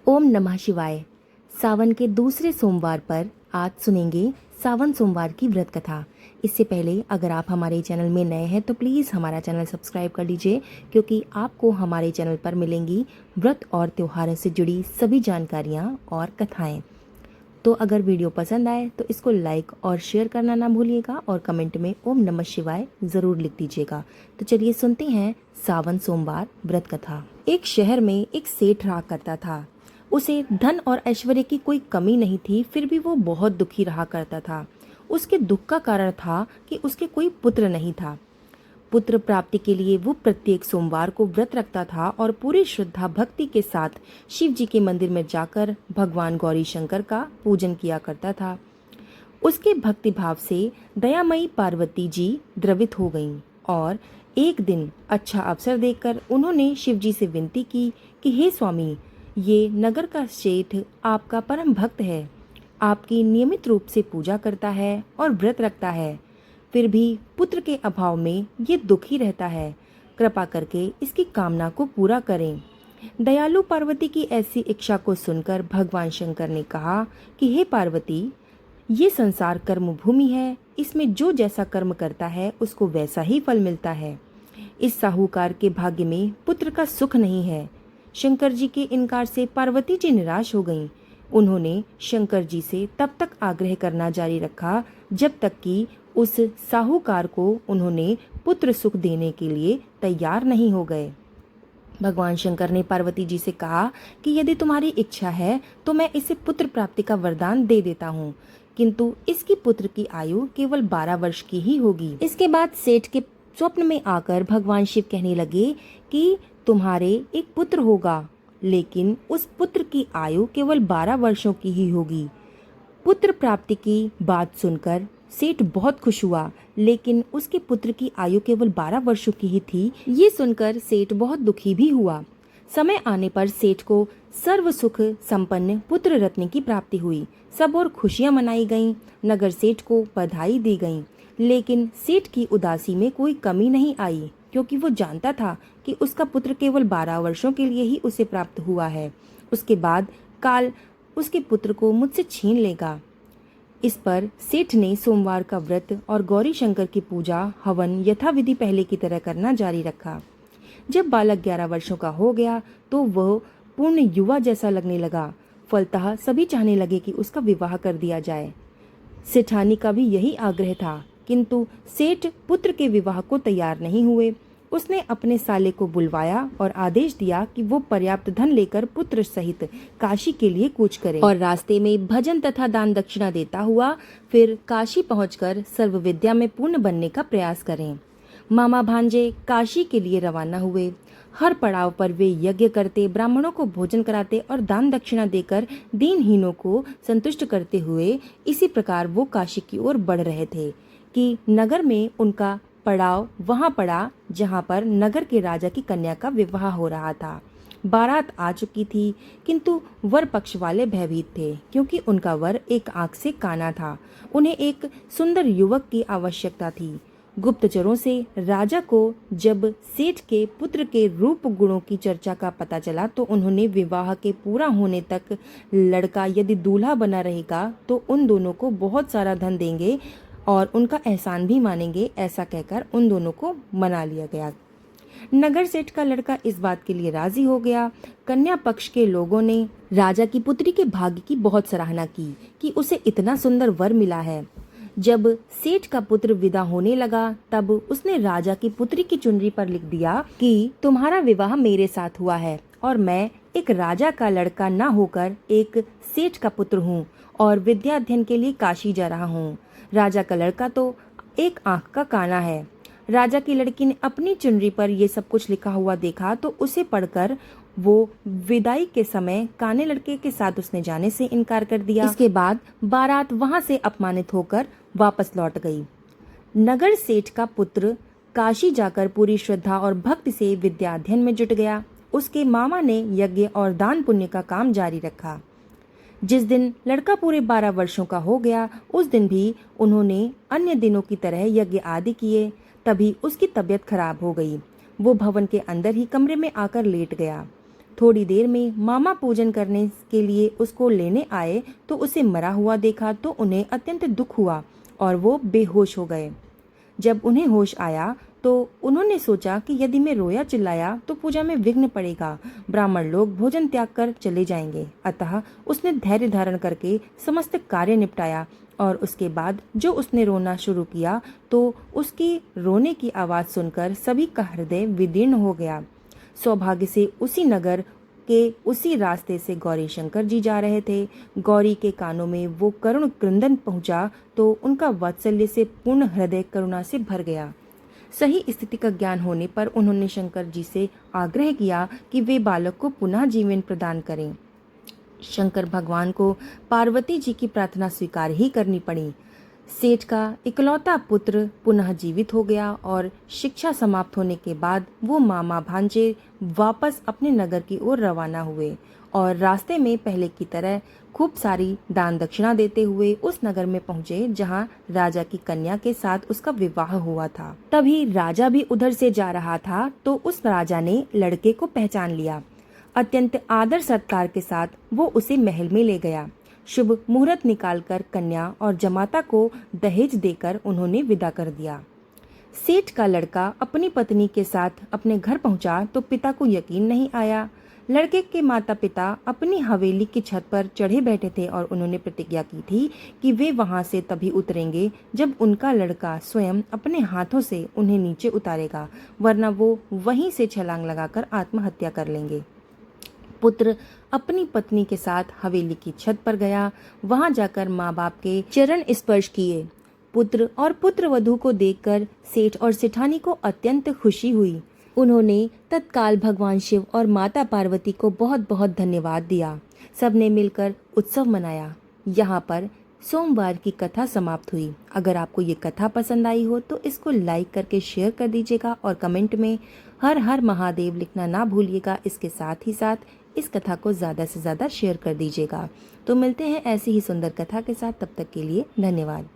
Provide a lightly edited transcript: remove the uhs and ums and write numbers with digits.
ओम नमः शिवाय। सावन के दूसरे सोमवार पर आज सुनेंगे सावन सोमवार की व्रत कथा। इससे पहले अगर आप हमारे चैनल में नए हैं तो प्लीज़ हमारा चैनल सब्सक्राइब कर लीजिए, क्योंकि आपको हमारे चैनल पर मिलेंगी व्रत और त्योहारों से जुड़ी सभी जानकारियाँ और कथाएँ। तो अगर वीडियो पसंद आए तो इसको लाइक और शेयर करना ना भूलिएगा और कमेंट में ओम नमः शिवाय ज़रूर लिख दीजिएगा। तो चलिए सुनते हैं सावन सोमवार व्रत कथा। एक शहर में एक सेठ रहा करता था। उसे धन और ऐश्वर्य की कोई कमी नहीं थी, फिर भी वो बहुत दुखी रहा करता था। उसके दुख का कारण था कि उसके कोई पुत्र नहीं था। पुत्र प्राप्ति के लिए वो प्रत्येक सोमवार को व्रत रखता था और पूरी श्रद्धा भक्ति के साथ शिव जी के मंदिर में जाकर भगवान गौरी शंकर का पूजन किया करता था। उसके भक्ति भाव से दयामयी पार्वती जी द्रवित हो गईं और एक दिन अच्छा अवसर देखकर उन्होंने शिव जी से विनती की कि हे स्वामी, ये नगर का सेठ आपका परम भक्त है, आपकी नियमित रूप से पूजा करता है और व्रत रखता है, फिर भी पुत्र के अभाव में ये दुखी रहता है। कृपा करके इसकी कामना को पूरा करें। दयालु पार्वती की ऐसी इच्छा को सुनकर भगवान शंकर ने कहा कि हे पार्वती, ये संसार कर्म भूमि है, इसमें जो जैसा कर्म करता है उसको वैसा ही फल मिलता है। इस साहूकार के भाग्य में पुत्र का सुख नहीं है। शंकर जी के इनकार से पार्वती जी निराश हो गईं। उन्होंने शंकर जी से तब तक आग्रह करना जारी रखा जब तक कि उस साहूकार को उन्होंने पुत्र सुख देने के लिए तैयार नहीं हो गए। भगवान शंकर ने पार्वती जी से कहा कि यदि तुम्हारी इच्छा है तो मैं इसे पुत्र प्राप्ति का वरदान दे देता हूँ, किंतु इसकी पुत्र की आयु केवल 12 वर्ष की ही होगी। इसके बाद सेठ के स्वप्न में आकर भगवान शिव कहने लगे कि तुम्हारे एक पुत्र होगा, लेकिन उस पुत्र की आयु केवल 12 वर्षों की ही होगी। पुत्र प्राप्ति की बात सुनकर सेठ बहुत खुश हुआ, लेकिन उसके पुत्र की आयु केवल 12 वर्षों की ही थी। ये सुनकर सेठ बहुत दुखी भी हुआ। समय आने पर सेठ को सर्व सुख संपन्न पुत्र रत्न की प्राप्ति हुई। सब और खुशियां मनाई गईं। नगर सेठ को बधाई दी गईं, लेकिन सेठ की उदासी में कोई कमी नहीं आई, क्योंकि वो जानता था कि उसका पुत्र केवल 12 वर्षों के लिए ही उसे प्राप्त हुआ है। उसके बाद काल उसके पुत्र को मुझसे छीन लेगा। इस पर सेठ ने सोमवार का व्रत और गौरी शंकर की पूजा हवन यथाविधि पहले की तरह करना जारी रखा। जब बालक 11 वर्षों का हो गया तो वह पूर्ण युवा जैसा लगने लगा। फलतः सभी चाहने लगे कि उसका विवाह कर दिया जाए। सेठानी का भी यही आग्रह था, किंतु सेठ पुत्र के विवाह को तैयार नहीं हुए। उसने अपने साले को बुलवाया और आदेश दिया कि वो पर्याप्त धन लेकर पुत्र सहित काशी के लिए कूच करे और रास्ते में भजन तथा दान दक्षिणा देता हुआ फिर काशी पहुंचकर सर्व विद्या में पूर्ण बनने का प्रयास करें। मामा भांजे काशी के लिए रवाना हुए। हर पड़ाव पर वे यज्ञ करते, ब्राह्मणों को भोजन कराते और दान दक्षिणा देकर दीनहीनों को संतुष्ट करते हुए इसी प्रकार वो काशी की ओर बढ़ रहे थे कि नगर में उनका पड़ाव वहां पड़ा जहां पर नगर के राजा की कन्या का विवाह हो रहा था। बारात आ चुकी थी, किंतु वर पक्ष वाले भयभीत थे, क्योंकि उनका वर एक आंख से काना था। उन्हें एक सुंदर युवक की आवश्यकता थी। गुप्तचरों से राजा को जब सेठ के पुत्र के रूप गुणों की चर्चा का पता चला तो उन्होंने विवाह के पूरा होने तक लड़का यदि दूल्हा बना रहेगा तो उन दोनों को बहुत सारा धन देंगे और उनका एहसान भी मानेंगे, ऐसा कहकर उन दोनों को मना लिया गया। नगर सेठ का लड़का इस बात के लिए राजी हो गया। कन्या पक्ष के लोगों ने राजा की पुत्री के भाग्य की बहुत सराहना की कि उसे इतना सुंदर वर मिला है। जब सेठ का पुत्र विदा होने लगा तब उसने राजा की पुत्री की चुनरी पर लिख दिया कि तुम्हारा विवाह मेरे साथ हुआ है और मैं एक राजा का लड़का न होकर एक सेठ का पुत्र हूँ और विद्या अध्ययन के लिए काशी जा रहा हूँ। राजा का लड़का तो एक आंख का काना है। राजा की लड़की ने अपनी चुनरी पर ये सब कुछ लिखा हुआ देखा तो उसे पढ़कर वो विदाई के समय काने लड़के के साथ उसने जाने से इनकार कर दिया। इसके बाद बारात वहां से अपमानित होकर वापस लौट गई। नगर सेठ का पुत्र काशी जाकर पूरी श्रद्धा और भक्ति से विद्या अध्ययन में जुट गया। उसके मामा ने यज्ञ और दान पुण्य का काम जारी रखा। जिस दिन लड़का पूरे 12 वर्षों का हो गया उस दिन भी उन्होंने अन्य दिनों की तरह यज्ञ आदि किए। तभी उसकी तबीयत खराब हो गई। वो भवन के अंदर ही कमरे में आकर लेट गया। थोड़ी देर में मामा पूजन करने के लिए उसको लेने आए तो उसे मरा हुआ देखा तो उन्हें अत्यंत दुख हुआ और वो बेहोश हो गए। जब उन्हें होश आया तो उन्होंने सोचा कि यदि मैं रोया चिल्लाया तो पूजा में विघ्न पड़ेगा, ब्राह्मण लोग भोजन त्याग कर चले जाएंगे। अतः उसने धैर्य धारण करके समस्त कार्य निपटाया और उसके बाद जो उसने रोना शुरू किया तो उसकी रोने की आवाज़ सुनकर सभी का हृदय विदीर्ण हो गया। सौभाग्य से उसी नगर के उसी रास्ते से गौरी शंकर जी जा रहे थे। गौरी के कानों में वो करुण क्रंदन पहुंचा तो उनका वात्सल्य से पूर्ण हृदय करुणा से भर गया। सही स्थिति का ज्ञान होने पर उन्होंने शंकर जी से आग्रह किया कि वे बालक को पुनः जीवन प्रदान करें। शंकर भगवान को पार्वती जी की प्रार्थना स्वीकार ही करनी पड़ी। सेठ का इकलौता पुत्र पुनः जीवित हो गया और शिक्षा समाप्त होने के बाद वो मामा भांजे वापस अपने नगर की ओर रवाना हुए और रास्ते में पहले की तरह खूब सारी दान दक्षिणा देते हुए उस नगर में पहुंचे जहां राजा की कन्या के साथ उसका विवाह हुआ था। तभी राजा भी उधर से जा रहा था तो उस राजा ने लड़के को पहचान लिया। अत्यंत आदर सत्कार के साथ वो उसे महल में ले गया। शुभ मुहूर्त निकालकर कन्या और जमाता को दहेज देकर उन्होंने विदा कर दिया। सेठ का लड़का अपनी पत्नी के साथ अपने घर पहुंचा तो पिता को यकीन नहीं आया। लड़के के माता पिता अपनी हवेली की छत पर चढ़े बैठे थे और उन्होंने प्रतिज्ञा की थी कि वे वहां से तभी उतरेंगे जब उनका लड़का स्वयं अपने हाथों से उन्हें नीचे उतारेगा, वरना वो वहीं से छलांग लगाकर आत्महत्या कर लेंगे। पुत्र अपनी पत्नी के साथ हवेली की छत पर गया। वहां जाकर माँ बाप के चरण स्पर्श किए। पुत्र और पुत्र वधू को देखकर सेठ और सेठानी को अत्यंत खुशी हुई। उन्होंने तत्काल भगवान शिव और माता पार्वती को बहुत बहुत धन्यवाद दिया। सबने मिलकर उत्सव मनाया। यहाँ पर सोमवार की कथा समाप्त हुई। अगर आपको ये कथा पसंद आई हो तो इसको लाइक करके शेयर कर दीजिएगा और कमेंट में हर हर महादेव लिखना ना भूलिएगा। इसके साथ ही साथ इस कथा को ज़्यादा से ज़्यादा शेयर कर दीजिएगा। तो मिलते हैं ऐसी ही सुंदर कथा के साथ, तब तक के लिए धन्यवाद।